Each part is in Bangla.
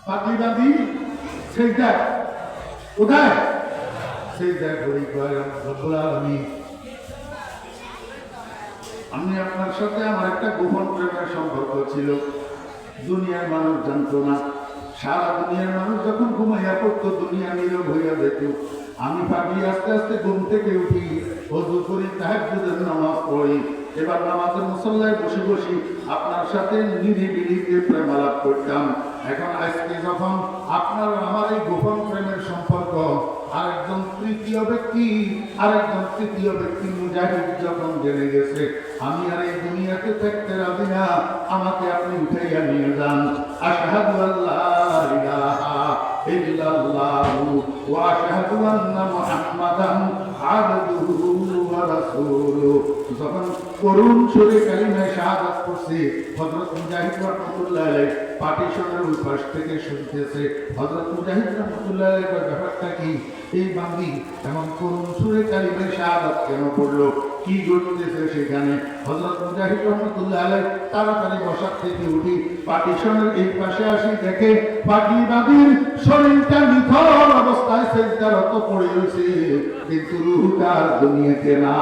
পাগড়ি বাঁধি সেইটা কোথায় সেইটা করি রব্বুল আলামিন আমি আপনার সাথে আমার একটা গোপন প্রেমের সম্পর্ক ছিল, দুনিয়ার মানুষ জানতো না। সারা দুনিয়ার মানুষ যখন ঘুমাইয়া পড়তো, দুনিয়া নীরব হইয়া যেত। আমি ভাবি আস্তে আস্তে ঘুম থেকে উঠি, ওযু করি, তাহাজ্জুদের নামাজ পড়ি। এবার নামাজের মুসল্লায় বসে বসি আপনার সাথে নিরিবিলিতে প্রেম আলাপ করতাম। এখন আজকে যখন আপনার আমার এই গোপন প্রেমের সম্পর্ক আরেকজন তৃতীয় ব্যক্তি মুজাহিদ যখন জেনে গেছে, আমি আর এই দুনিয়াতে থাকতে রাজি না, আমাকে আপনি উঠাইয়া নিয়ে যান। আশহাদু আল্লা ইলাহা ইল্লাল্লাহু ওয়া আশহাদু আন্না মুহাম্মাদান আবদুহু ওয়া রাসূলুহু। যখন করুণ সুরে কালিমায়ে শাহাদাত পড়ছে, হযরত মুজাহিদ রাহমাতুল্লাহ আলাইহি পার্টিশনের ওই পাশ থেকে শুনতেছে। হযরত মুজাহিদ রাহমাতুল্লাহ আলাইহি ব্যাপারটা কি, এই বান্দি এমন করুণ সুরে কালিমায়ে শাহাদাত কেন পড়লো, কি ঘটতেছে সেখানে? হযরত মুজাহিদ রাহমাতুল্লাহ আলাইহি তাড়াতাড়ি বসার থেকে উঠি পার্টিশনের এই পাশে আসি, দেখে পাগড়িবাদীর শরীরটা নিথর অবস্থায় সেজদারত পড়ে রয়েছে, কিন্তু রূহটা আর দুনিয়াতে না।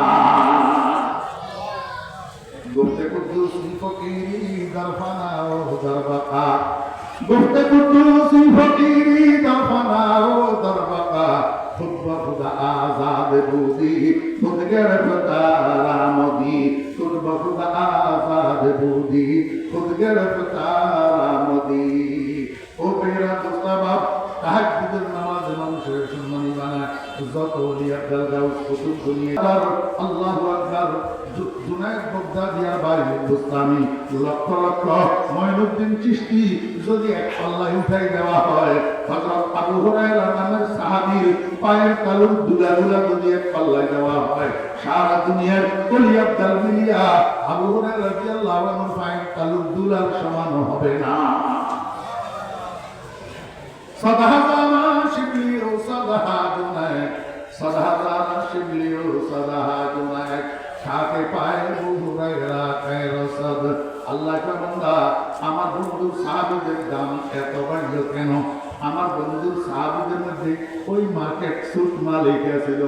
গুফতে কুদ্দুস ফকিরি দরফানা ও দরবাকা, গুফতে কুদ্দুস ফকিরি দরফানা ও দরবাকা, খুদবা খুদা আজাদ বুদি খুদ গিরফতার আমদি, খুদবা খুদা আজাদ বুদি খুদ গিরফতার আমদি। ও মেরা দোস্তাবাব, তাহাজ্জুদের নামাজ মানুষের সম্মানী বানায়। যত ওলি আব্দুল গাউস কুতুব দুনিয়া আল্লাহু আকবার, জুনায়েদ বাগদাদিয়ার বাড়ি হিন্দুস্তানি, লক্ষ লক্ষ মঈনুদ্দিন চিশতি যদি এক পাল্লায় উঠাই দেওয়া হয়, হযরত আবু হুরায়রা নামের সাহাবীর পায়ের তালুর দুলা যদি এক পাল্লায় দেওয়া হয়, সারা দুনিয়ার ওলি আব্দুল মিলিয়া আবু হুরায়রা রাদিয়াল্লাহু আনহু পায়ের তালুর দুলার সমান হবে না। সদাহাজানা শিবলি ও সদাহা জুনায়েদ, সদাহাজানা শিবলি ও সদাহা জুনায়েদ, সাথে পায় হুরায়রা কায়রসাদ। আল্লাহ বান্দা, আমার বন্ধুর সাহাবীদের দাম এত বাড়লো কেন? আমার বন্ধুর সাহাবীদের মধ্যে ওই মার্কেট স্যুট মালিক ছিল,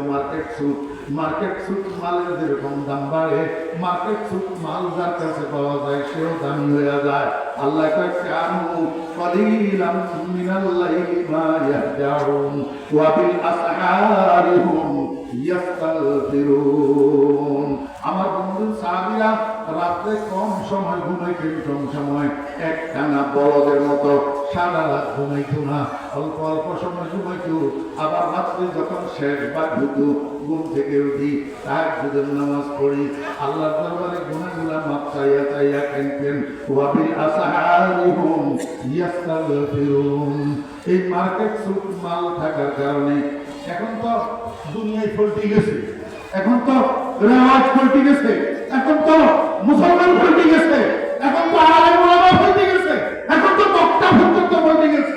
মার্কেট স্যুট মালের যেরকম দাম বাড়ে, মার্কেট স্যুট মাল যার কাছে পাওয়া যায় সেও দামি হয়ে যায়। আল্লাহ কানু কলিলাম মিনাল লাইলি মা ইয়াহজাউন ওয়া বিল আসহারি হুম ইস্তাগফিরুন। আমার বন্ধু সাহাবীরা রাতে কম সময় ঘুমাইতেন, কম সময় একটানা বলদের মতো সারা রাত ঘুমাইতো না, অল্প অল্প সময় ঘুমাইতো। আবার রাত্রে যখন শেষ বা ঘুতো, ঘুম থেকে উঠি তাহাজ্জুদের নামাজ পড়ি, আল্লাহর দরবারে গুনাহগুলো মাফ চাইয়া চাইয়া কাঁদতেন। ওয়া বিল আসহারি হুম ইস্তাগফিরুন। এই মার্কেট স্যুট মাল থাকার কারণে এখন তো দুনিয়ায় পল্টি গেছে, এখন তো রেওয়াজ পল্টি গেছে, এখন তো মুসলমান পল্টি গেছে, এখন তো আলেম ওলামা পল্টি গেছে, এখন তো বক্তা ভক্ত পল্টি গেছে,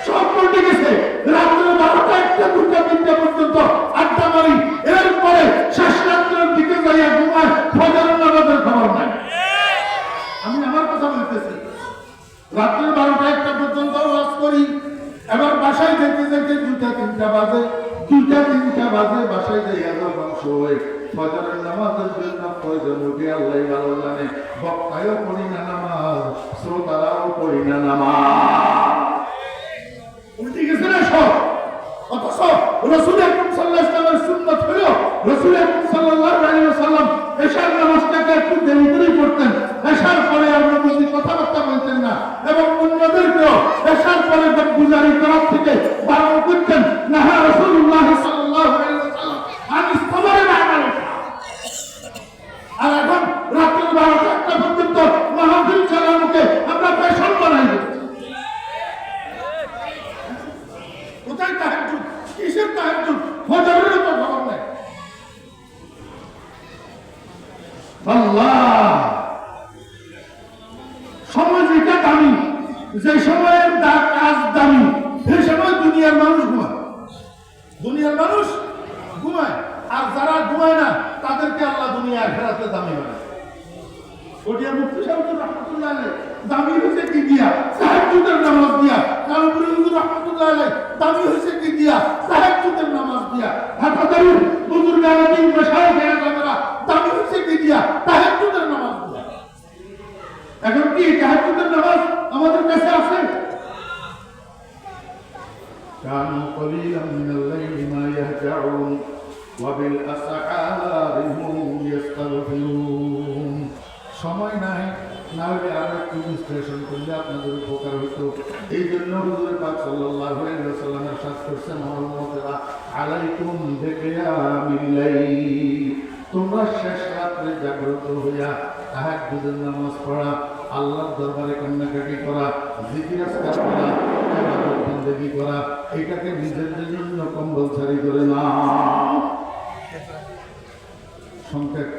সব পল্টি গেছে। রাত্রে 12টা 1টা 2টা 3টা পর্যন্ত আড্ডা মারি, এরপরে শেষ রাত্রের দিকে যাইয়া ঘুমায়, ফজরের নামাজের খবর নাই। আমি আমার কথা বলতেছি, রাত্রে 12টা 1টা পর্যন্ত ওয়াজ করি, এবার বাসায় যেতে যেতে 2টা 3টা বাজে, 2টা 3টা বাজে বাসায় যাইয়া যখন শোয়, ফজরের নামাজের জন্য প্রয়োজন উঠে আল্লাহ ভালো জানে, বক্তায়ও পড়ি না নামাজ, শ্রোতারাও পড়ি না নামাজ। উল্টে গেছে না সব। অথচ রাসূল আকরাম সাল্লাল্লাহু আলাইহি ওয়াসাল্লামের সুন্নাত হলো, রাসূল আকরাম সাল্লাল্লাহু আলাইহি ওয়াসাল্লাম এশার নামাজটাকে একটু দেরি করে পড়তেন। এশার পরে আর নবী কথাবার্তা বলতেন না, এবং অন্যদেরকেও এশার পরে গুজারি করার থেকে বারণ করতেন। নাহা রাসূলুল্লাহ সাল্লাল্লাহু আলাইহি ওয়াসাল্লাম হাদিস খবরে না আমারে। আর এখন রাত্রি 12টা 1টা পর্যন্ত মাহফিল চালানোকে আমরা ফ্যাশন বানাই দিচ্ছি। কোথায় তাহাজ্জুদ? কিসের তাহাজ্জুদ? ফজরের তো খবর নাই। আল্লাহ, সময় যেটা দামি, যে সময়ের কাজ দামি, সেই সময় দুনিয়ার মানুষ ঘুমায়, দুনিয়ার মানুষ ঘুমায়। আর যারা ঘুমায় না তাদেরকে আল্লাহ দুনিয়া আখিরাতে দামি বানায়। ওটিয়া মুফতি সাহেব রাহমাতুল্লাহ আলাইহি দামি হয়েছে কি দিয়া? তাহাজ্জুদের নামাজ হয়েছে কি দিয়া? তাহাজ্জুদের নামাজ দিয়া। হাটাদারুল বুজুর্গ আলামিন মাশায়েখ আযমেরা দামি হয়েছে কি দিয়া? তাহাজ্জুদের নামাজ দিয়া। এখন কি তাহাজ্জুদের নামাজ আমাদের কাছে আছে? كانوا قليلا من الليل ما يهجعون وبالأسحار هم يستغفرون সময় নাই না হলে আরো একটু বিশ্লেষণ করলে আপনাদের উপকার হতো। এই জন্য হুজুর পাক সাল্লাল্লাহু আলাইহি ওয়াসাল্লামের ইরশাদ করেছেন মুহাম্মদরা আলাইকুম বিকিয়ামিল লাইল, তোমরা শেষ রাত্রে জাগ্রত হইয়া তাহাজ্জুদের নামাজ পড়া, আল্লাহর দরবারে কান্নাকাটি করা, জিকির আজকার করা, ইবাদত বন্দেগী করা, এটাকে নিজেদের জন্য কম্পালসারি করে না। সংক্ষেপ